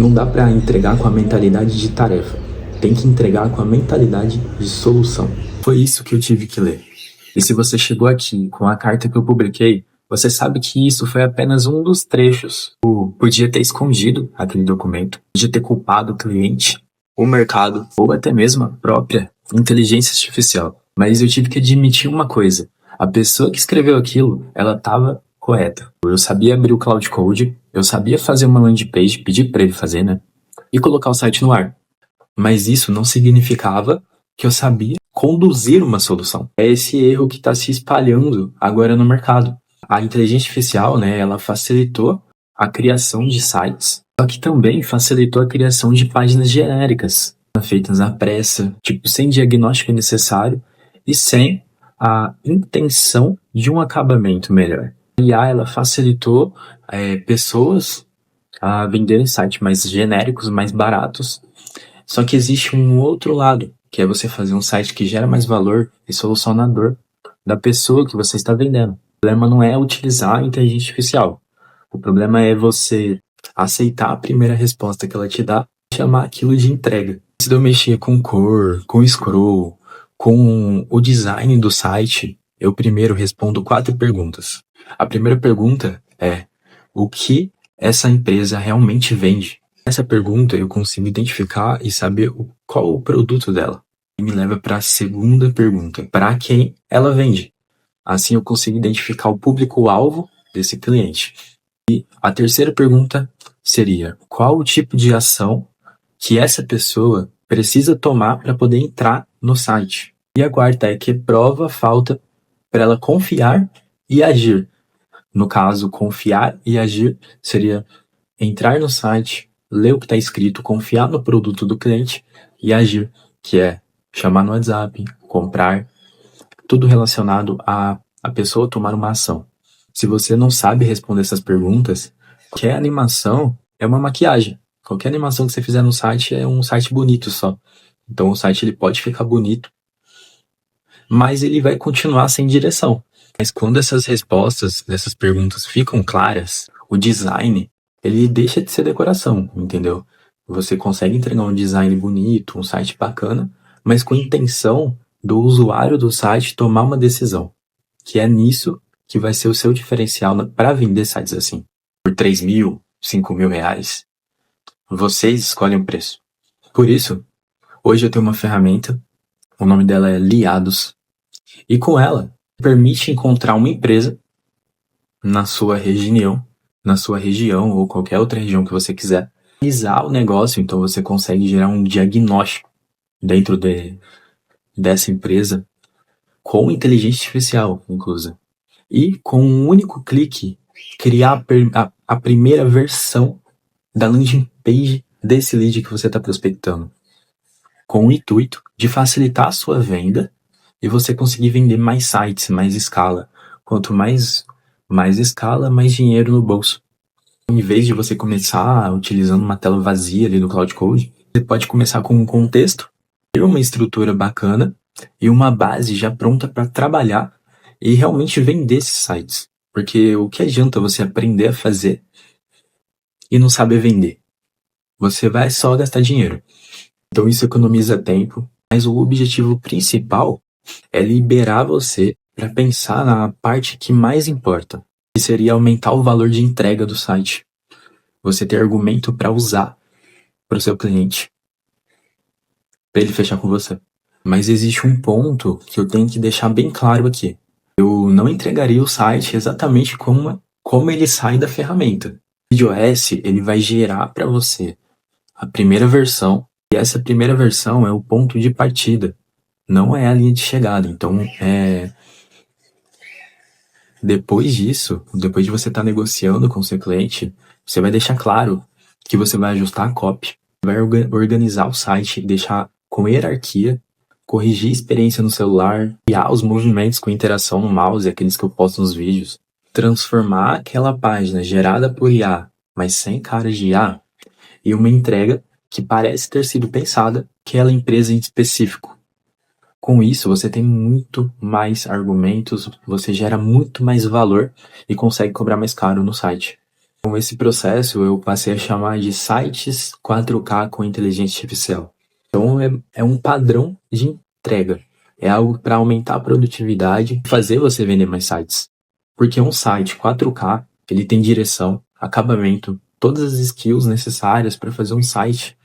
Não dá para entregar com a mentalidade de tarefa. Tem que entregar com a mentalidade de solução. Foi isso que eu tive que ler. E se você chegou aqui com a carta que eu publiquei, você sabe que isso foi apenas um dos trechos. Eu podia ter escondido aquele documento, podia ter culpado o cliente, o mercado, ou até mesmo a própria inteligência artificial. Mas eu tive que admitir uma coisa. A pessoa que escreveu aquilo, ela estava correta. Eu sabia abrir o Cloud Code, eu sabia fazer uma landing page, pedir para ele fazer, né? E colocar o site no ar. Mas isso não significava que eu sabia conduzir uma solução. É esse erro que está se espalhando agora no mercado. A inteligência artificial, né, ela facilitou a criação de sites, só que também facilitou a criação de páginas genéricas, feitas à pressa, tipo, sem diagnóstico necessário e sem a intenção de um acabamento melhor. A IA, ela facilitou pessoas a venderem sites mais genéricos, mais baratos. Só que existe um outro lado, que é você fazer um site que gera mais valor e soluciona a dor da pessoa que você está vendendo. O problema não é utilizar a inteligência artificial. O problema é você aceitar a primeira resposta que ela te dá e chamar aquilo de entrega. Se eu mexer com cor, com scroll, com o design do site, eu primeiro respondo 4 perguntas. A primeira pergunta é: o que essa empresa realmente vende? Essa pergunta eu consigo identificar e saber qual o produto dela. E me leva para a segunda pergunta: para quem ela vende? Assim eu consigo identificar o público-alvo desse cliente. E a terceira pergunta seria: qual o tipo de ação que essa pessoa precisa tomar para poder entrar no site? E a quarta é: que prova falta para ela confiar e agir? No caso, confiar e agir seria entrar no site, ler o que está escrito, confiar no produto do cliente e agir, que é chamar no WhatsApp, comprar, tudo relacionado a pessoa tomar uma ação. Se você não sabe responder essas perguntas, qualquer animação é uma maquiagem. Qualquer animação que você fizer no site é um site bonito só. Então o site ele pode ficar bonito, mas ele vai continuar sem direção. Mas quando essas respostas, essas perguntas ficam claras, o design, ele deixa de ser decoração, entendeu? Você consegue entregar um design bonito, um site bacana, mas com a intenção do usuário do site tomar uma decisão. Que é nisso que vai ser o seu diferencial para vender sites assim. Por 3 mil, 5 mil reais, vocês escolhem o preço. Por isso, hoje eu tenho uma ferramenta, o nome dela é Liados, e com ela, permite encontrar uma empresa na sua região ou qualquer outra região que você quiser, analisar o negócio, então você consegue gerar um diagnóstico dentro dessa empresa com inteligência artificial, inclusive. E com um único clique, criar a primeira versão da landing page desse lead que você está prospectando, com o intuito de facilitar a sua venda e você conseguir vender mais sites, mais escala. Quanto mais escala, mais dinheiro no bolso. Em vez de você começar utilizando uma tela vazia ali no Cloud Code, você pode começar com um contexto, ter uma estrutura bacana e uma base já pronta para trabalhar e realmente vender esses sites. Porque o que adianta você aprender a fazer e não saber vender? Você vai só gastar dinheiro. Então isso economiza tempo, mas o objetivo principal é liberar você para pensar na parte que mais importa, que seria aumentar o valor de entrega do site. Você ter argumento para usar para o seu cliente, para ele fechar com você. Mas existe um ponto que eu tenho que deixar bem claro aqui. Eu não entregaria o site exatamente como ele sai da ferramenta. O iOS, ele vai gerar para você a primeira versão, e essa primeira versão é o ponto de partida, não é a linha de chegada. Então, depois disso, depois de você estar negociando com o seu cliente, você vai deixar claro que você vai ajustar a copy, vai organizar o site, deixar com hierarquia, corrigir a experiência no celular, criar os movimentos com interação no mouse, aqueles que eu posto nos vídeos, transformar aquela página gerada por IA, mas sem cara de IA, em uma entrega que parece ter sido pensada aquela empresa em específico. Com isso, você tem muito mais argumentos, você gera muito mais valor e consegue cobrar mais caro no site. Com esse processo, eu passei a chamar de sites 4K com inteligência artificial. Então, é um padrão de entrega. É algo para aumentar a produtividade e fazer você vender mais sites. Porque um site 4K, ele tem direção, acabamento, todas as skills necessárias para fazer um site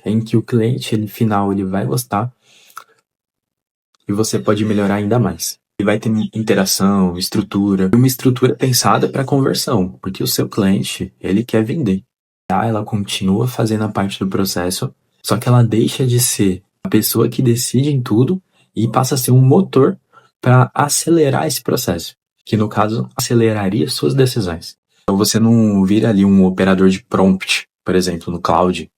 em que o cliente final ele vai gostar e você pode melhorar ainda mais. E vai ter interação, estrutura, uma estrutura pensada para conversão, porque o seu cliente, ele quer vender. Ela continua fazendo a parte do processo, só que ela deixa de ser a pessoa que decide em tudo e passa a ser um motor para acelerar esse processo, que no caso aceleraria suas decisões. Então você não vira ali um operador de prompt, por exemplo, no cloud.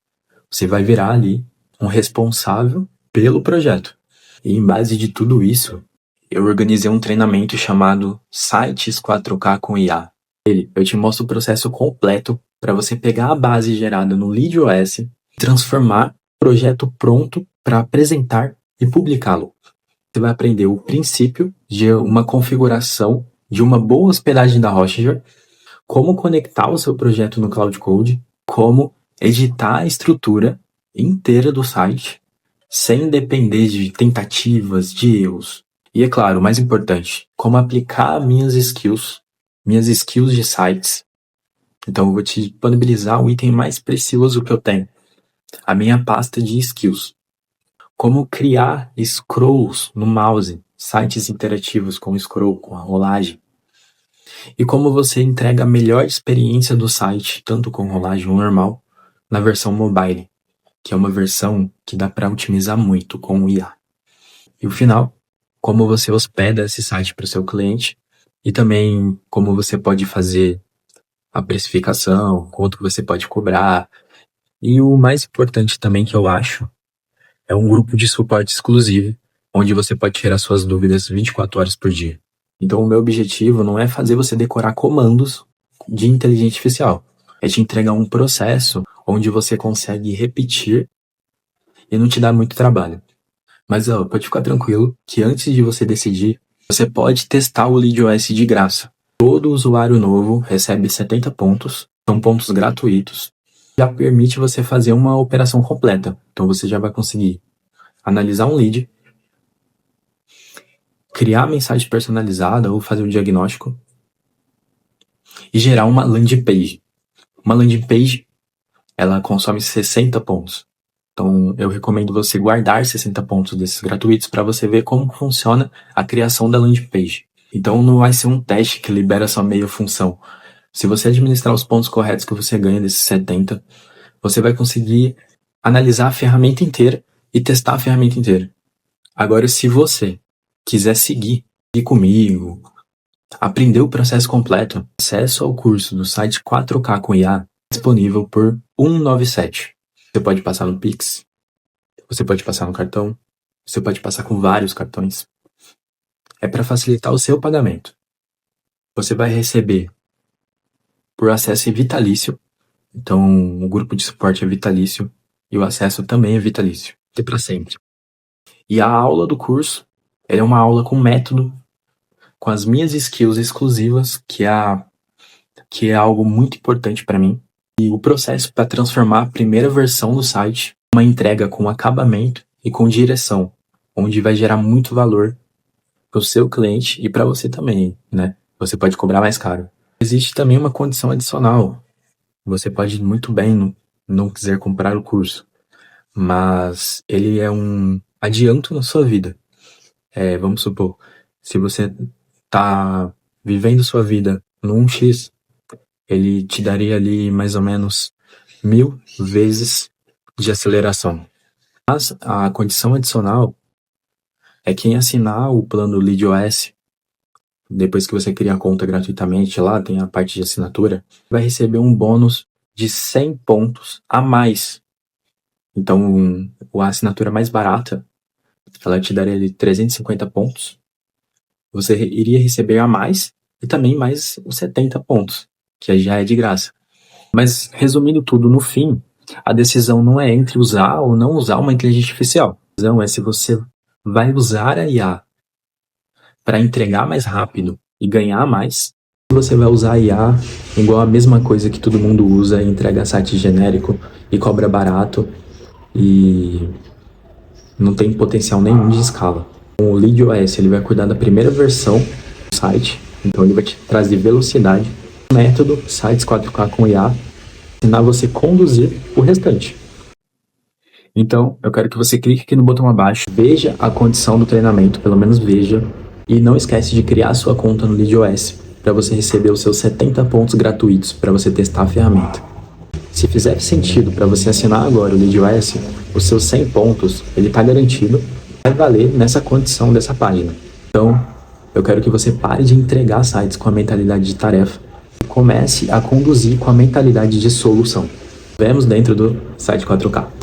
Você vai virar ali um responsável pelo projeto. E em base de tudo isso, eu organizei um treinamento chamado Sites 4K com IA. Eu te mostro o processo completo para você pegar a base gerada no LeadOS e transformar o projeto pronto para apresentar e publicá-lo. Você vai aprender o princípio de uma configuração de uma boa hospedagem da Hostingware, como conectar o seu projeto no Cloud Code, como editar a estrutura inteira do site, sem depender de tentativas, de erros. E é claro, o mais importante, como aplicar minhas skills de sites. Então eu vou te disponibilizar o item mais precioso que eu tenho, a minha pasta de skills. Como criar scrolls no mouse, sites interativos com scroll, com a rolagem. E como você entrega a melhor experiência do site, tanto com rolagem ou normal, na versão mobile, que é uma versão que dá para otimizar muito com o IA. E o final, como você hospeda esse site para o seu cliente e também como você pode fazer a precificação, quanto você pode cobrar. E o mais importante também que eu acho é um grupo de suporte exclusivo, onde você pode tirar suas dúvidas 24 horas por dia. Então o meu objetivo não é fazer você decorar comandos de inteligência artificial, é te entregar um processo onde você consegue repetir e não te dá muito trabalho. Mas pode ficar tranquilo que antes de você decidir, você pode testar o LeadOS de graça. Todo usuário novo recebe 70 pontos, são pontos gratuitos, já permite você fazer uma operação completa. Então você já vai conseguir analisar um lead, criar a mensagem personalizada ou fazer o diagnóstico e gerar uma landing page. Uma landing page, ela consome 60 pontos. Então, eu recomendo você guardar 60 pontos desses gratuitos para você ver como funciona a criação da landing page. Então, não vai ser um teste que libera só meia função. Se você administrar os pontos corretos que você ganha desses 70, você vai conseguir analisar a ferramenta inteira e testar a ferramenta inteira. Agora, se você quiser seguir comigo, aprender o processo completo, acesso ao curso do site 4K com IA disponível por R$197. Você pode passar no Pix, você pode passar no cartão, você pode passar com vários cartões. É para facilitar o seu pagamento. Você vai receber por acesso vitalício, então o grupo de suporte é vitalício e o acesso também é vitalício, é para sempre. E a aula do curso é uma aula com método, com as minhas skills exclusivas, que é algo muito importante para mim. E o processo para transformar a primeira versão do site em uma entrega com acabamento e com direção, onde vai gerar muito valor para o seu cliente e para você também, né? Você pode cobrar mais caro. Existe também uma condição adicional. Você pode muito bem não quiser comprar o curso, mas ele é um adianto na sua vida. Vamos supor, se você está vivendo sua vida no 1x, ele te daria ali mais ou menos 1000 vezes de aceleração. Mas a condição adicional é quem assinar o plano LeadOS, depois que você cria a conta gratuitamente, lá tem a parte de assinatura, vai receber um bônus de 100 pontos a mais. Então, a assinatura mais barata, ela te daria ali 350 pontos. Você iria receber a mais e também mais os 70 pontos, que já é de graça. Mas, resumindo tudo, no fim, a decisão não é entre usar ou não usar uma inteligência artificial. A decisão é se você vai usar a IA para entregar mais rápido e ganhar mais, Você vai usar IA igual a mesma coisa que todo mundo usa, entrega site genérico e cobra barato e não tem potencial nenhum de escala. O LeadOS ele vai cuidar da primeira versão do site, então ele vai te trazer velocidade, método, sites 4K com IA, ensinar você a conduzir o restante. Então, eu quero que você clique aqui no botão abaixo, veja a condição do treinamento, pelo menos veja, e não esquece de criar sua conta no LeadOS para você receber os seus 70 pontos gratuitos para você testar a ferramenta. Se fizer sentido para você assinar agora o LeadOS, os seus 100 pontos, ele está garantido, vai valer nessa condição dessa página. Então, eu quero que você pare de entregar sites com a mentalidade de tarefa e comece a conduzir com a mentalidade de solução. Vemos dentro do Site 4K.